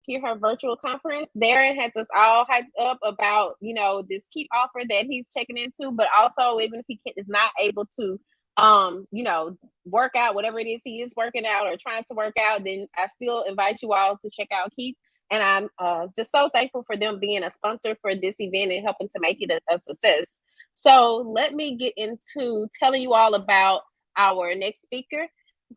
secure her virtual conference. Darren has us all hyped up about, this Keep offer that he's checking into, but also even if is not able to, work out whatever it is he is working out or trying to work out, then I still invite you all to check out Keep. And I'm just so thankful for them being a sponsor for this event and helping to make it a success. So let me get into telling you all about our next speaker,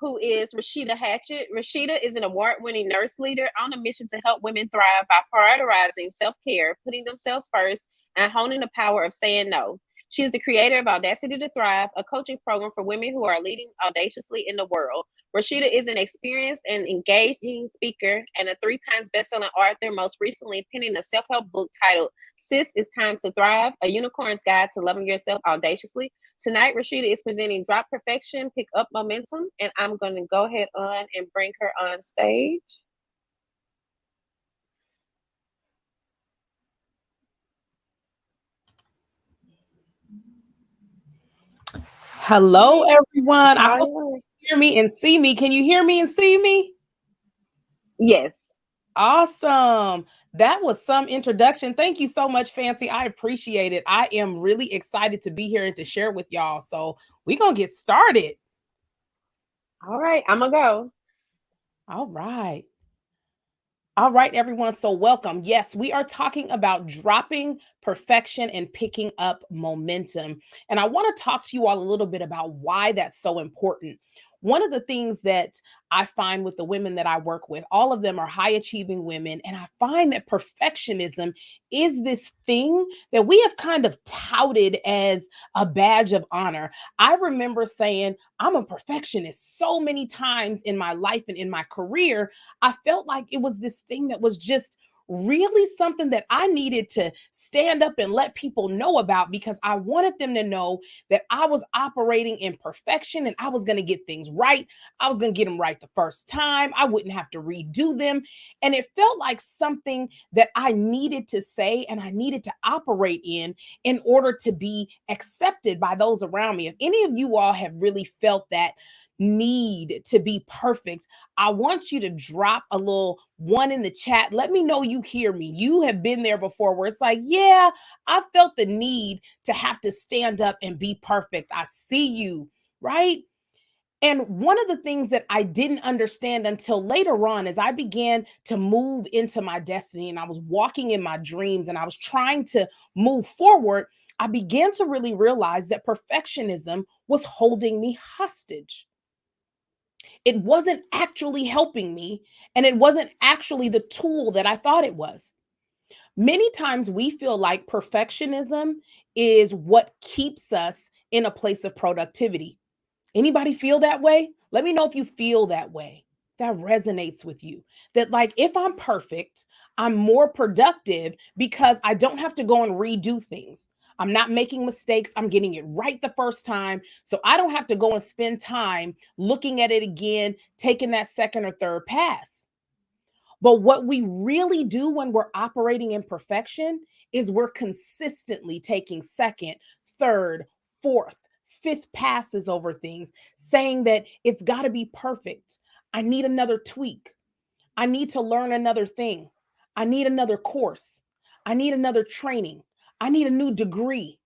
who is Rashida Hatchett. Rashida is an award-winning nurse leader on a mission to help women thrive by prioritizing self-care, putting themselves first, and honing the power of saying no. She is the creator of Audacity to Thrive, a coaching program for women who are leading audaciously in the world. Rashida is an experienced and engaging speaker and a 3 times best-selling author, most recently penning a self-help book titled Sis, It's Time to Thrive, A Unicorn's Guide to Loving Yourself Audaciously. Tonight, Rashida is presenting Drop Perfection, Pick Up Momentum, and I'm going to go ahead on and bring her on stage. Hello, everyone. I hope you hear me and see me. Can you hear me and see me? Yes. Awesome. That was some introduction. Thank you so much, Fancy. I appreciate it. I am really excited to be here and to share with y'all. So we're going to get started. All right. I'm going to go. All right. All right, everyone. So welcome. Yes, we are talking about dropping perfection and picking up momentum. And I want to talk to you all a little bit about why that's so important. One of the things that I find with the women that I work with, all of them are high achieving women. And I find that perfectionism is this thing that we have kind of touted as a badge of honor. I remember saying, I'm a perfectionist so many times in my life and in my career. I felt like it was this thing that was just really something that I needed to stand up and let people know about, because I wanted them to know that I was operating in perfection and I was going to get things right. I was going to get them right the first time. I wouldn't have to redo them. And it felt like something that I needed to say and I needed to operate in order to be accepted by those around me. If any of you all have really felt that need to be perfect, I want you to drop a little one in the chat. Let me know you hear me. You have been there before where it's like, yeah, I felt the need to have to stand up and be perfect. I see you, right? And one of the things that I didn't understand until later on, as I began to move into my destiny and I was walking in my dreams and I was trying to move forward, I began to really realize that perfectionism was holding me hostage. It wasn't actually helping me, and it wasn't actually the tool that I thought it was. Many times we feel like perfectionism is what keeps us in a place of productivity. Anybody feel that way? Let me know if you feel that way. That resonates with you. That, like, if I'm perfect, I'm more productive because I don't have to go and redo things. I'm not making mistakes. I'm getting it right the first time. So I don't have to go and spend time looking at it again, taking that second or third pass. But what we really do when we're operating in perfection is we're consistently taking second, third, fourth, fifth passes over things, saying that it's got to be perfect. I need another tweak. I need to learn another thing. I need another course. I need another training. I need a new degree.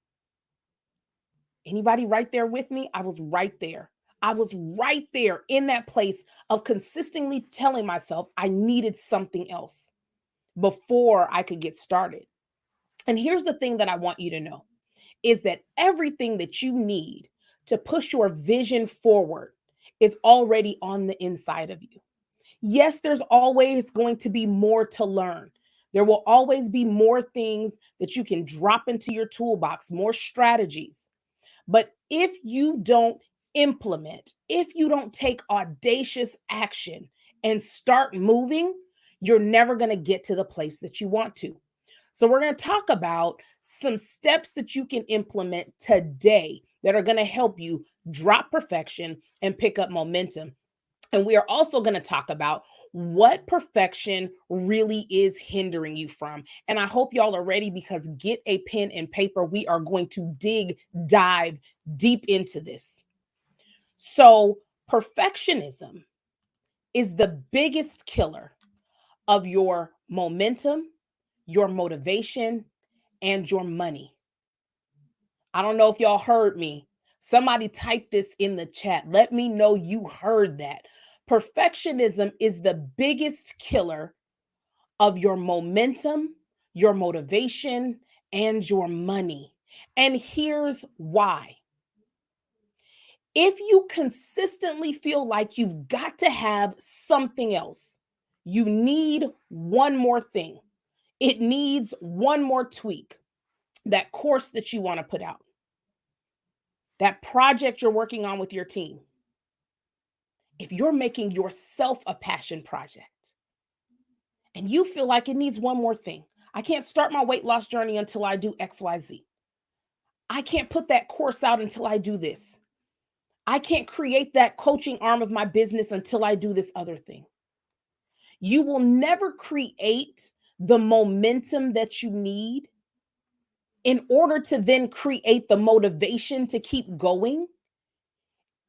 Anybody right there with me? I was right there. I was right there in that place of consistently telling myself I needed something else before I could get started. And here's the thing that I want you to know is that everything that you need to push your vision forward is already on the inside of you. Yes, there's always going to be more to learn. There will always be more things that you can drop into your toolbox, more strategies. But if you don't implement, if you don't take audacious action and start moving, you're never going to get to the place that you want to. So we're going to talk about some steps that you can implement today that are going to help you drop perfection and pick up momentum. And we are also going to talk about what perfection really is hindering you from. And I hope y'all are ready, because get a pen and paper. We are going to dive deep into this. So perfectionism is the biggest killer of your momentum, your motivation, and your money. I don't know if y'all heard me. Somebody type this in the chat. Let me know you heard that. Perfectionism is the biggest killer of your momentum, your motivation, and your money. And here's why. If you consistently feel like you've got to have something else, you need one more thing. It needs one more tweak. That course that you want to put out, that project you're working on with your team. If you're making yourself a passion project and you feel like it needs one more thing, I can't start my weight loss journey until I do XYZ. I can't put that course out until I do this. I can't create that coaching arm of my business until I do this other thing. You will never create the momentum that you need in order to then create the motivation to keep going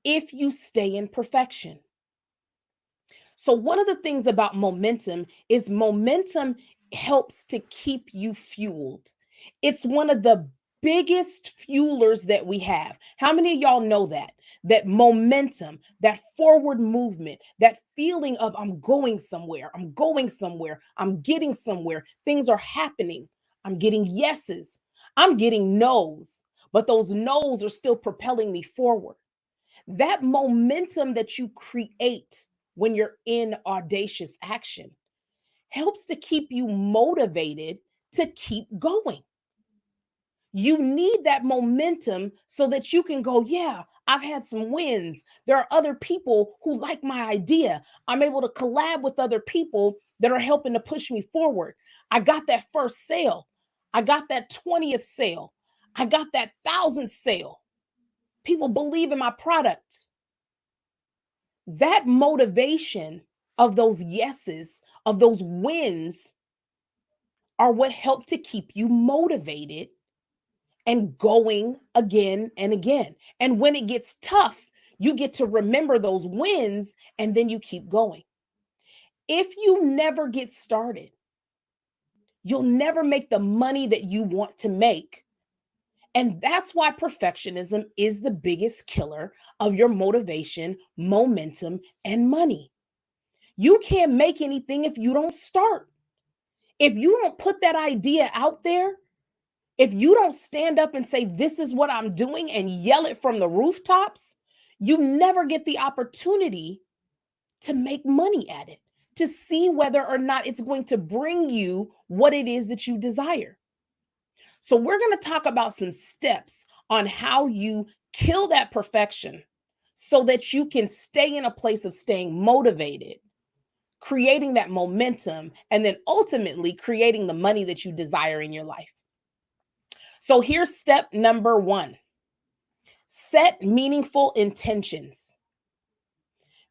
if you stay in perfection. So, one of the things about momentum helps to keep you fueled. It's one of the biggest fuelers that we have. How many of y'all know that? That momentum, that forward movement, that feeling of I'm going somewhere, I'm getting somewhere, things are happening, I'm getting yeses, I'm getting no's, but those no's are still propelling me forward. That momentum that you create when you're in audacious action helps to keep you motivated to keep going. You need that momentum so that you can go, yeah, I've had some wins. There are other people who like my idea. I'm able to collab with other people that are helping to push me forward. I got that first sale. I got that 20th sale. I got that 1,000th sale. People believe in my product. That motivation of those yeses, of those wins, are what help to keep you motivated and going again and again. And when it gets tough, you get to remember those wins and then you keep going. If you never get started, you'll never make the money that you want to make. And that's why perfectionism is the biggest killer of your motivation, momentum, and money. You can't make anything if you don't start. If you don't put that idea out there, if you don't stand up and say, this is what I'm doing and yell it from the rooftops, you never get the opportunity to make money at it, to see whether or not it's going to bring you what it is that you desire. So, we're going to talk about some steps on how you kill that perfection so that you can stay in a place of staying motivated, creating that momentum, and then ultimately creating the money that you desire in your life. So here's step number 1. Set meaningful intentions.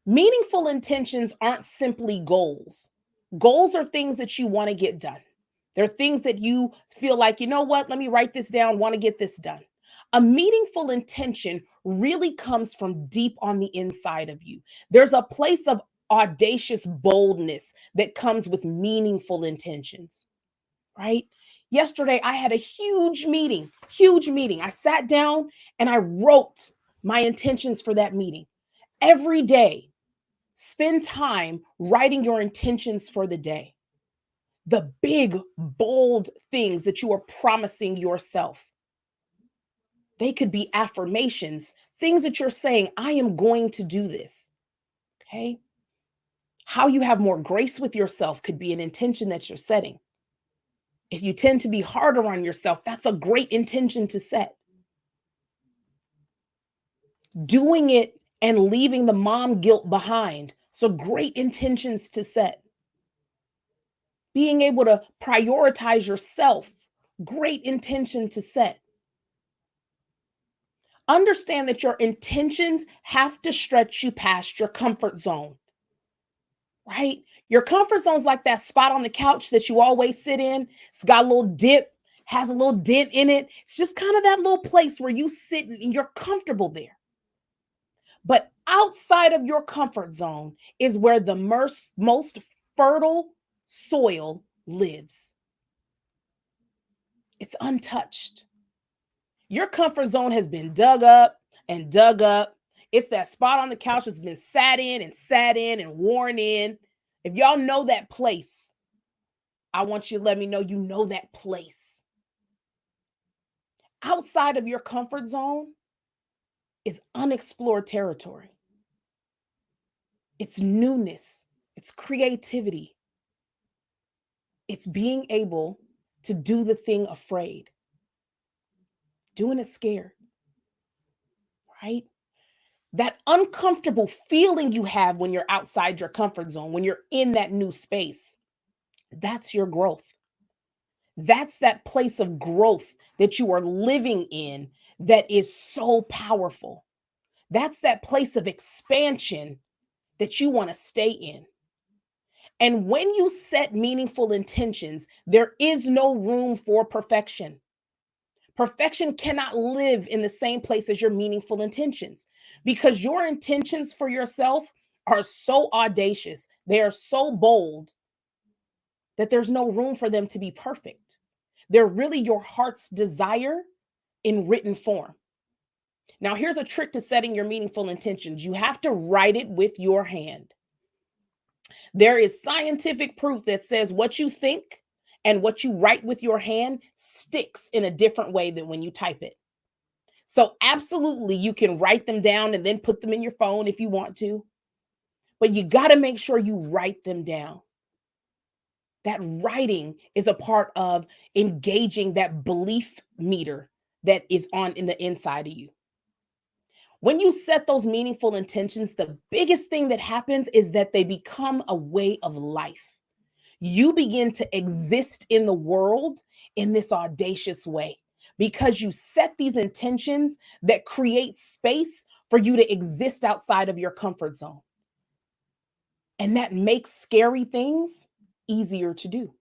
Meaningful intentions aren't simply goals. Goals are things that you want to get done. They're things that you feel like, you know what, let me write this down, want to get this done. A meaningful intention really comes from deep on the inside of you. There's a place of audacious boldness that comes with meaningful intentions, right? Yesterday, I had a huge meeting, huge meeting. I sat down and I wrote my intentions for that meeting. Every day, spend time writing your intentions for the day. The big, bold things that you are promising yourself. They could be affirmations, things that you're saying, I am going to do this. Okay. How you have more grace with yourself could be an intention that you're setting. If you tend to be harder on yourself, that's a great intention to set. Doing it and leaving the mom guilt behind, so great intentions to set. Being able to prioritize yourself, great intention to set. Understand that your intentions have to stretch you past your comfort zone, right? Your comfort zone is like that spot on the couch that you always sit in. It's got a little dip, has a little dent in it. It's just kind of that little place where you sit and you're comfortable there. But outside of your comfort zone is where the most fertile soil lives. It's untouched. Your comfort zone has been dug up and dug up. It's that spot on the couch that's been sat in and worn in. If y'all know that place, I want you to let me know you know that place. Outside of your comfort zone is unexplored territory. It's newness, it's creativity, it's being able to do the thing afraid, doing it scared, right? That uncomfortable feeling you have when you're outside your comfort zone, when you're in that new space, that's your growth. That's that place of growth that you are living in that is so powerful. That's that place of expansion that you want to stay in. And when you set meaningful intentions, there is no room for perfection. Perfection cannot live in the same place as your meaningful intentions because your intentions for yourself are so audacious, they are so bold that there's no room for them to be perfect. They're really your heart's desire in written form. Now, here's a trick to setting your meaningful intentions. You have to write it with your hand. There is scientific proof that says what you think and what you write with your hand sticks in a different way than when you type it. So, absolutely, you can write them down and then put them in your phone if you want to, but you got to make sure you write them down. That writing is a part of engaging that belief meter that is on in the inside of you. When you set those meaningful intentions, the biggest thing that happens is that they become a way of life. You begin to exist in the world in this audacious way because you set these intentions that create space for you to exist outside of your comfort zone. And that makes scary things easier to do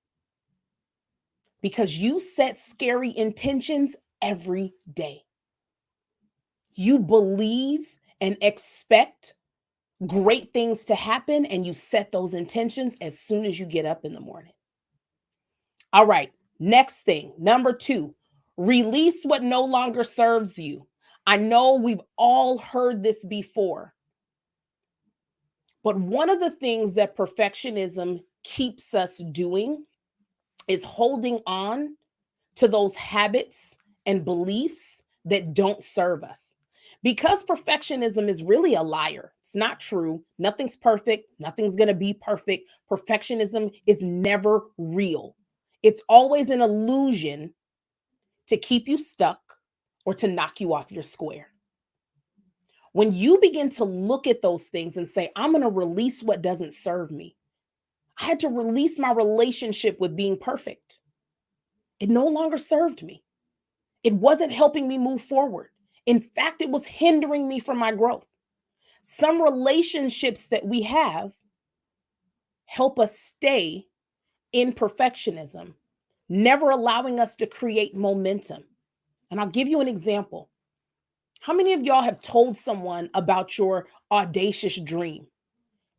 because you set scary intentions every day. You believe and expect great things to happen, and you set those intentions as soon as you get up in the morning. All right, next thing, number 2, release what no longer serves you. I know we've all heard this before, but one of the things that perfectionism keeps us doing is holding on to those habits and beliefs that don't serve us. Because perfectionism is really a liar. It's not true. Nothing's perfect. Nothing's going to be perfect. Perfectionism is never real. It's always an illusion to keep you stuck or to knock you off your square. When you begin to look at those things and say, I'm going to release what doesn't serve me, I had to release my relationship with being perfect. It no longer served me. It wasn't helping me move forward. In fact, it was hindering me from my growth. Some relationships that we have help us stay in perfectionism, never allowing us to create momentum. And I'll give you an example. How many of y'all have told someone about your audacious dream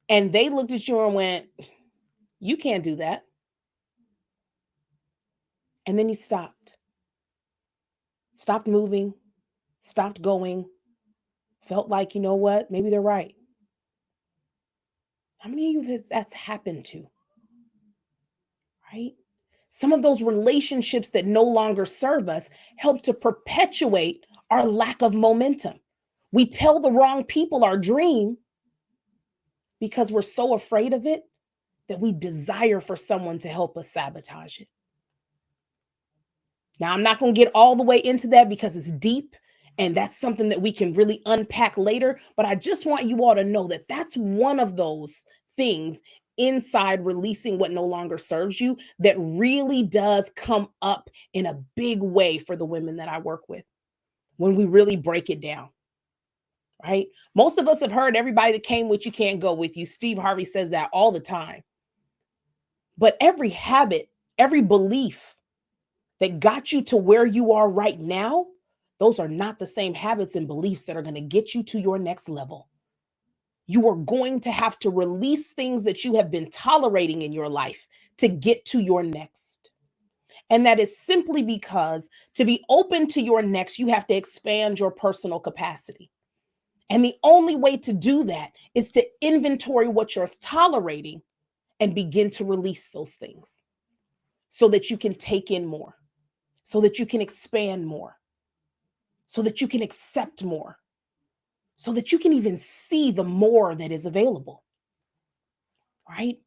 and they looked at you and went, you can't do that? And then you stopped moving, stopped going, felt like, you know what, maybe they're right. How many of you that's happened to, right? Some of those relationships that no longer serve us help to perpetuate our lack of momentum. We tell the wrong people our dream because we're so afraid of it that we desire for someone to help us sabotage it. Now, I'm not going to get all the way into that because it's deep and that's something that we can really unpack later. But I just want you all to know that that's one of those things inside releasing what no longer serves you that really does come up in a big way for the women that I work with when we really break it down. Right? Most of us have heard everybody that came with you can't go with you. Steve Harvey says that all the time. But every habit, every belief that got you to where you are right now, those are not the same habits and beliefs that are going to get you to your next level. You are going to have to release things that you have been tolerating in your life to get to your next. And that is simply because to be open to your next, you have to expand your personal capacity. And the only way to do that is to inventory what you're tolerating and begin to release those things so that you can take in more, so that you can expand more, so that you can accept more, so that you can even see the more that is available. Right?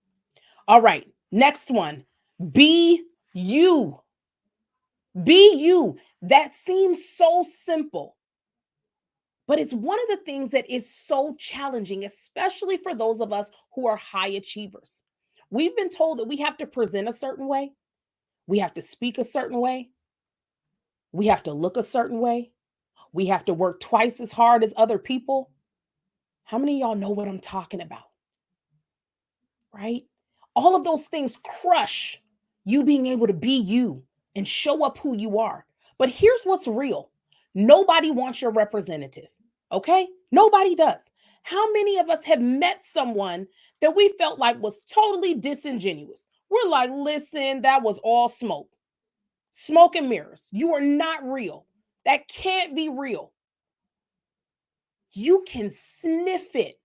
All right. Next one. Be you. Be you. That seems so simple, but it's one of the things that is so challenging, especially for those of us who are high achievers. We've been told that we have to present a certain way, we have to speak a certain way, we have to look a certain way, we have to work twice as hard as other people. How many of y'all know what I'm talking about? Right? All of those things crush you being able to be you and show up who you are. But here's what's real. Nobody wants your representative. Okay? Nobody does. How many of us have met someone that we felt like was totally disingenuous? We're like, listen, that was all smoke. Smoke and mirrors. You are not real. That can't be real. You can sniff it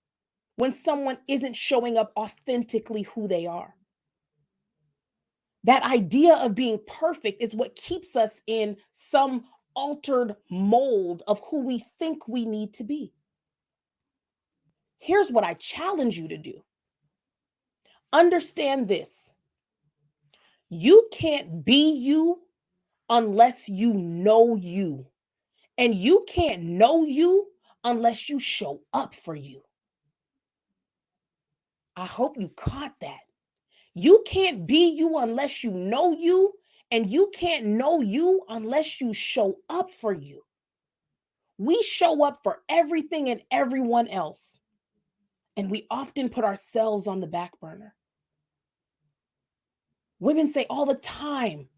when someone isn't showing up authentically who they are. That idea of being perfect is what keeps us in some altered mold of who we think we need to be. Here's what I challenge you to do. Understand this. You can't be you unless you know you. And you can't know you unless you show up for you. I hope you caught that. You can't be you unless you know you, and you can't know you unless you show up for you. We show up for everything and everyone else, and we often put ourselves on the back burner. Women say all the time,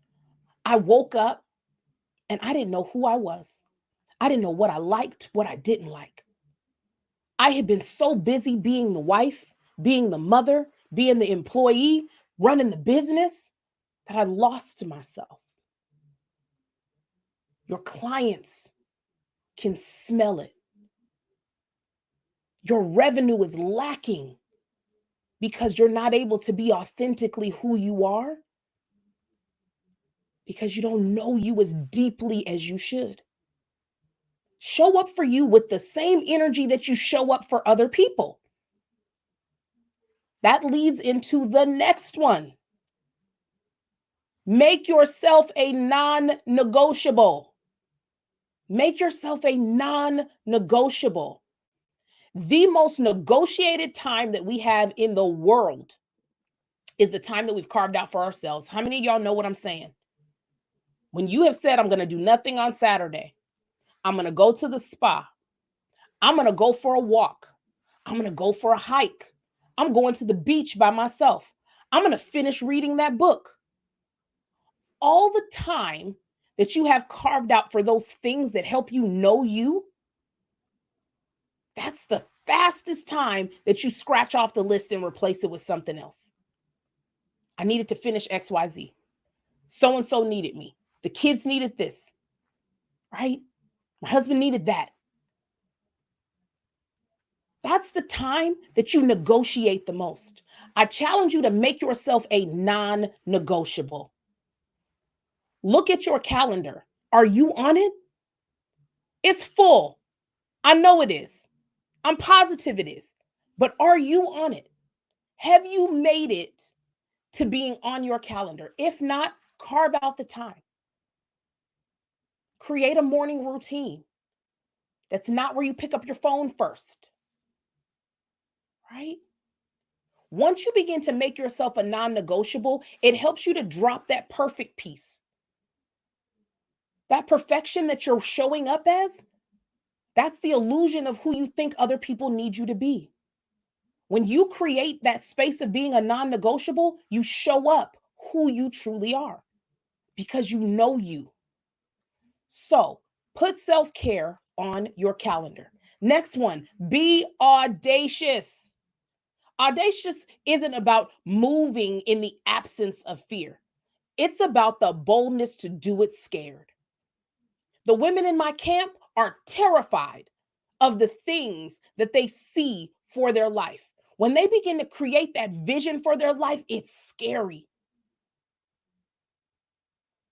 I woke up and I didn't know who I was. I didn't know what I liked, what I didn't like. I had been so busy being the wife, being the mother, being the employee, running the business that I lost myself. Your clients can smell it. Your revenue is lacking because you're not able to be authentically who you are, because you don't know you as deeply as you should. Show up for you with the same energy that you show up for other people. That leads into the next one. Make yourself a non-negotiable. Make yourself a non-negotiable. The most negotiated time that we have in the world is the time that we've carved out for ourselves. How many of y'all know what I'm saying? When you have said, I'm going to do nothing on Saturday, I'm going to go to the spa, I'm going to go for a walk, I'm going to go for a hike, I'm going to the beach by myself, I'm going to finish reading that book. All the time that you have carved out for those things that help you know you, that's the fastest time that you scratch off the list and replace it with something else. I needed to finish XYZ. So-and-so needed me. The kids needed this, right? My husband needed that. That's the time that you negotiate the most. I challenge you to make yourself a non-negotiable. Look at your calendar. Are you on it? It's full. I know it is. I'm positive it is. But are you on it? Have you made it to being on your calendar? If not, carve out the time. Create a morning routine. That's not where you pick up your phone first, right? Once you begin to make yourself a non-negotiable, it helps you to drop that perfect piece. That perfection that you're showing up as, that's the illusion of who you think other people need you to be. When you create that space of being a non-negotiable, you show up who you truly are because you know you. So put self-care on your calendar. Next one, be audacious. Audacious isn't about moving in the absence of fear. It's about the boldness to do it scared. The women in my camp are terrified of the things that they see for their life. When they begin to create that vision for their life, it's scary.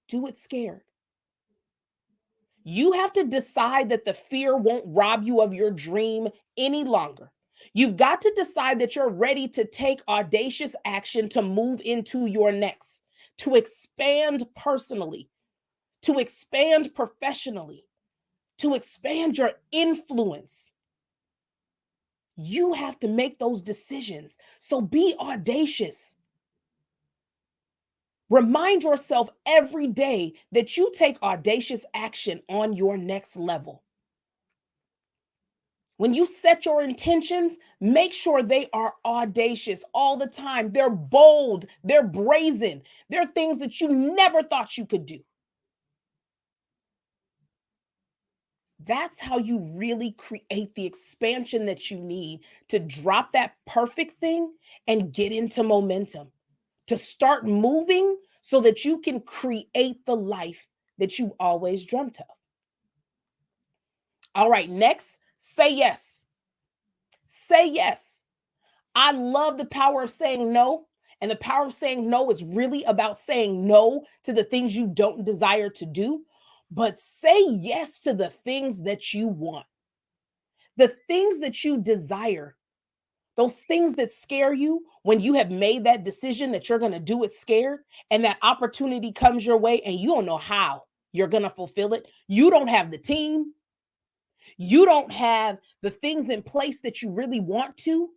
Do it scared. You have to decide that the fear won't rob you of your dream any longer. You've got to decide that you're ready to take audacious action to move into your next, to expand personally, to expand professionally, to expand your influence. You have to make those decisions. So be audacious. Remind yourself every day that you take audacious action on your next level. When you set your intentions, make sure they are audacious all the time. They're bold, they're brazen, they're things that you never thought you could do. That's how you really create the expansion that you need to drop that perfect thing and get into momentum, to start moving so that you can create the life that you always dreamt of. All right, next, say yes. Say yes. I love the power of saying no. And the power of saying no is really about saying no to the things you don't desire to do, but say yes to the things that you want, the things that you desire, those things that scare you when you have made that decision that you're going to do it scared and that opportunity comes your way and you don't know how you're going to fulfill it. You don't have the team. You don't have the things in place that you really want to.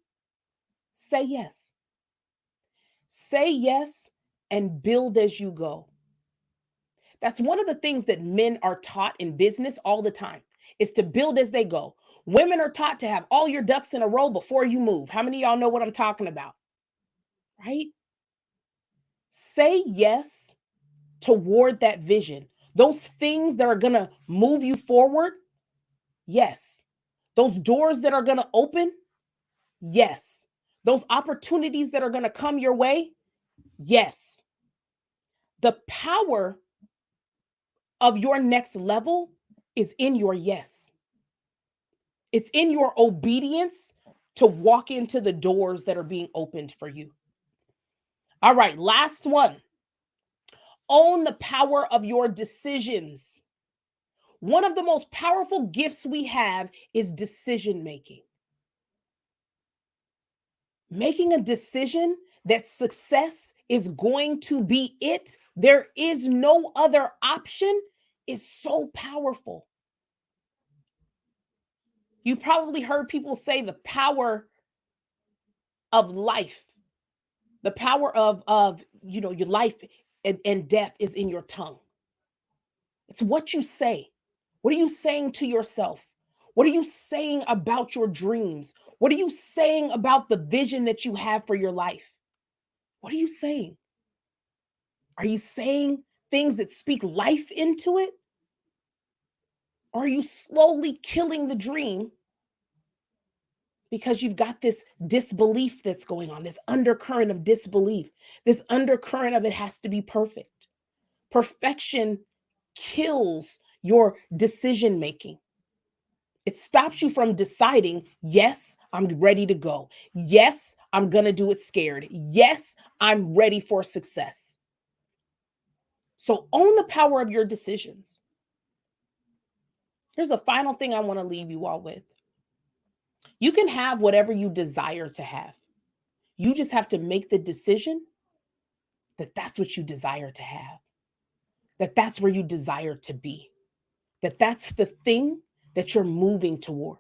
Say yes. Say yes and build as you go. That's one of the things that men are taught in business all the time is to build as they go. Women are taught to have all your ducks in a row before you move. How many of y'all know what I'm talking about? Right? Say yes toward that vision. Those things that are going to move you forward, yes. Those doors that are going to open, yes. Those opportunities that are going to come your way, yes. The power of your next level is in your yes. It's in your obedience to walk into the doors that are being opened for you. All right, last one. Own the power of your decisions. One of the most powerful gifts we have is decision making. Making a decision that success is going to be it, there is no other option, is so powerful. You probably heard people say the power of life, the power of your life and death is in your tongue. It's what you say. What are you saying to yourself? What are you saying about your dreams? What are you saying about the vision that you have for your life? What are you saying? Are you saying things that speak life into it? Or are you slowly killing the dream because you've got this disbelief that's going on, this undercurrent of disbelief, this undercurrent of it has to be perfect? Perfection kills your decision making. It stops you from deciding, yes, I'm ready to go. Yes, I'm going to do it scared. Yes, I'm ready for success. So own the power of your decisions. Here's the final thing I want to leave you all with. You can have whatever you desire to have. You just have to make the decision that that's what you desire to have, that that's where you desire to be, that that's the thing that you're moving toward.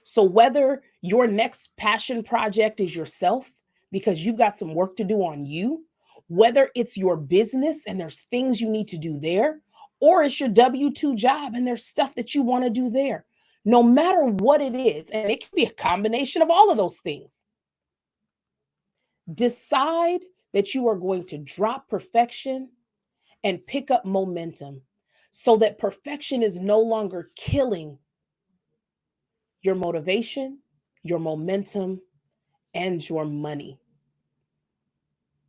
So whether your next passion project is yourself because you've got some work to do on you, whether it's your business and there's things you need to do there, or it's your W-2 job and there's stuff that you want to do there, no matter what it is, and it can be a combination of all of those things, decide that you are going to drop perfection and pick up momentum so that perfection is no longer killing your motivation, your momentum, and your money.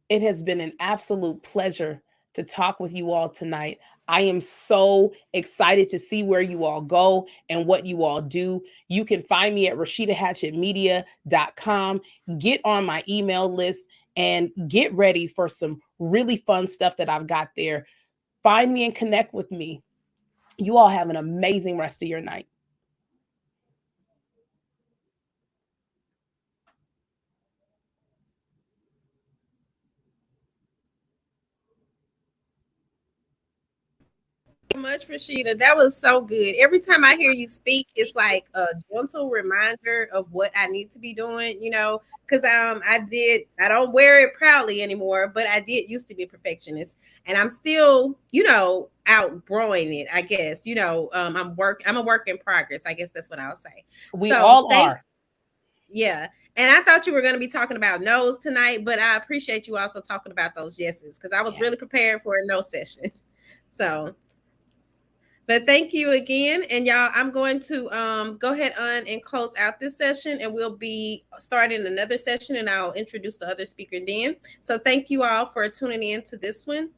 It has been an absolute pleasure to talk with you all tonight. I am so excited to see where you all go and what you all do. You can find me at rashidahatchettmedia.com. Get on my email list and get ready for some really fun stuff that I've got there. Find me and connect with me. You all have an amazing rest of your night. So much, Rashida. That was so good. Every time I hear you speak, it's like a gentle reminder of what I need to be doing, because I don't wear it proudly anymore, but I did used to be a perfectionist, and I'm still, outgrowing it, I guess. I'm a work in progress. I guess that's what I'll say. We So all thank are. yeah. And I thought you were going to be talking about no's tonight, but I appreciate you also talking about those yeses because I was Yeah. really prepared for a no session. So but thank you again. And y'all, I'm going to go ahead on and close out this session, and we'll be starting another session, and I'll introduce the other speaker then. So thank you all for tuning in to this one.